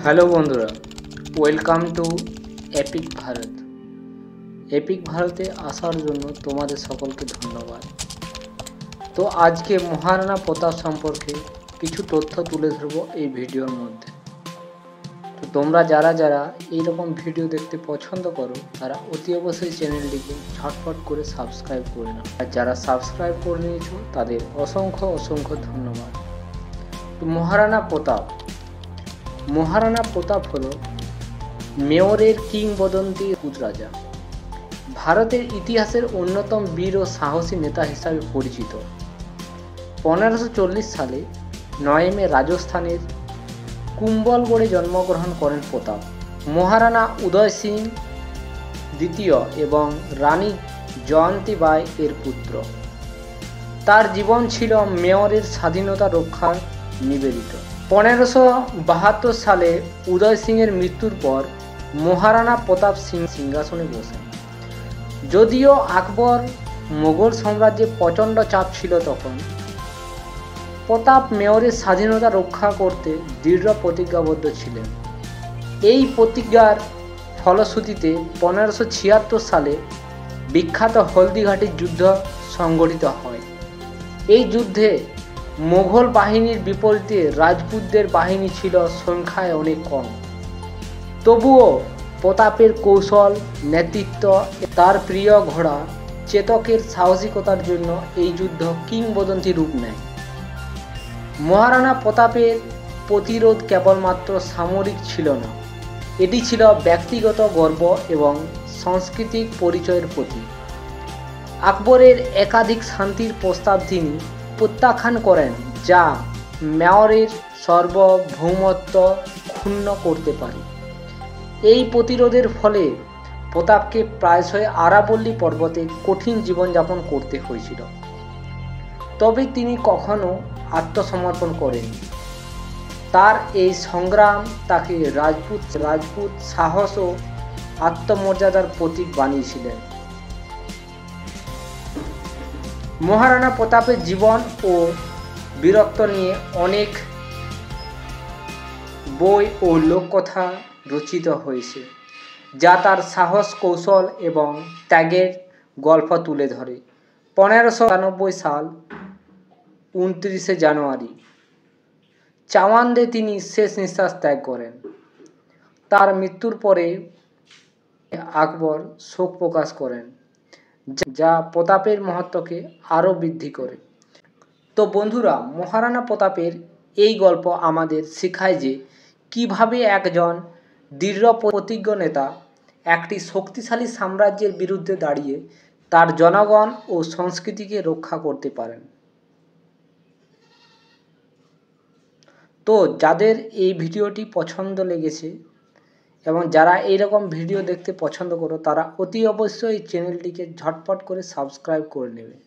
Hello বন্ধুরা, welcome to epic Bharat. Epic ভারতে আসার জন্য তোমাদের সকলকে ধন্যবাদ। তো আজকে মহারানা প্রতাপ সম্পর্কে কিছু তথ্য তুলে ধরবো এই ভিডিওর মধ্যে। তো তোমরা যারা এইরকম ভিডিও দেখতে পছন্দ করো তারা অতি অবশ্যই চ্যানেলটিকে ঝটপট করে সাবস্ক্রাইব করে নাও, আর যারা সাবস্ক্রাইব করে নিয়েছো তাদের অসংখ্য ধন্যবাদ। তো মহারানা প্রতাপ হলো মেওয়ারের কিংবদন্তি রাজা। ভারতের ইতিহাসের অন্যতম বীর ও সাহসী নেতা হিসাবে পরিচিত। 1540 সালে 9 মে রাজস্থানের কুম্বলগড়ে জন্মগ্রহণ করেন প্রতাপ। মহারানা উদয় সিং দ্বিতীয় এবং রানী জয়ন্তী বাই এর পুত্র। তার জীবন ছিল মেওয়ারের স্বাধীনতা রক্ষার নিবেদিত। 1572 সালে উদয় সিংয়ের মৃত্যুর পর মহারানা প্রতাপ সিং সিংহাসনে বসেন। যদিও আকবর মোগল সাম্রাজ্যে প্রচণ্ড চাপ ছিল, তখন প্রতাপ মেওয়ারের স্বাধীনতা রক্ষা করতে দৃঢ় প্রতিজ্ঞাবদ্ধ ছিলেন। এই প্রতিজ্ঞার ফলশ্রুতিতে 1576 সালে বিখ্যাত হলদিঘাটির যুদ্ধ সংগঠিত হয়। এই যুদ্ধে মোগল বাহিনীর বিপরীতে রাজপুতদের বাহিনী ছিল সংখ্যায় অনেক কম। তবুও প্রতাপের কৌশল, নেতৃত্ব, তার প্রিয় ঘোড়া চেতকের সাহসিকতার জন্য এই যুদ্ধ কিংবদন্তি রূপ নেয়। মহারানা প্রতাপের প্রতিরোধ কেবলমাত্র সামরিক ছিল না, এটি ছিল ব্যক্তিগত গর্ব এবং সাংস্কৃতিক পরিচয়ের প্রতীক। আকবরের একাধিক শান্তির প্রস্তাব তিনি প্রত্যাখ্যান করেন, যা মেওয়ারের সার্বভৌমত্ব ক্ষুণ্ণ করতে পারে। এই প্রতিরোধের ফলে প্রতাপকে প্রায়শই আরাবল্লী পর্বতে কঠিন জীবনযাপন করতে হয়েছিল, তবে তিনি কখনো আত্মসমর্পণ করেননি। তার এই সংগ্রাম তাকে রাজপুত সাহস ও আত্মমর্যাদার প্রতীক বানিয়েছিলেন। মহারানা প্রতাপের জীবন ও বীরত্ব নিয়ে অনেক বই ও লোককথা রচিত হয়েছে, যা তার সাহস, কৌশল এবং ত্যাগের গল্প তুলে ধরে। 1597 সাল 29 জানুয়ারি চাওয়ান্দে তিনি শেষ নিঃশ্বাস ত্যাগ করেন। তার মৃত্যুর পরে আকবর শোক প্রকাশ করেন, যা প্রতাপের মহত্বকে আরও বৃদ্ধি করে। তো বন্ধুরা, মহারানা প্রতাপের এই গল্প আমাদের শেখায় যে কিভাবে একজন দৃঢ় প্রতিজ্ঞ নেতা একটি শক্তিশালী সাম্রাজ্যের বিরুদ্ধে দাঁড়িয়ে তার জনগণ ও সংস্কৃতিকে রক্ষা করতে পারেন। তো যাদের এই ভিডিওটি পছন্দ লেগেছে এবং যারা এইরকম ভিডিও দেখতে পছন্দ করো, তারা অতি অবশ্যই চ্যানেলটিকে ঝটপট করে সাবস্ক্রাইব করে নেবে।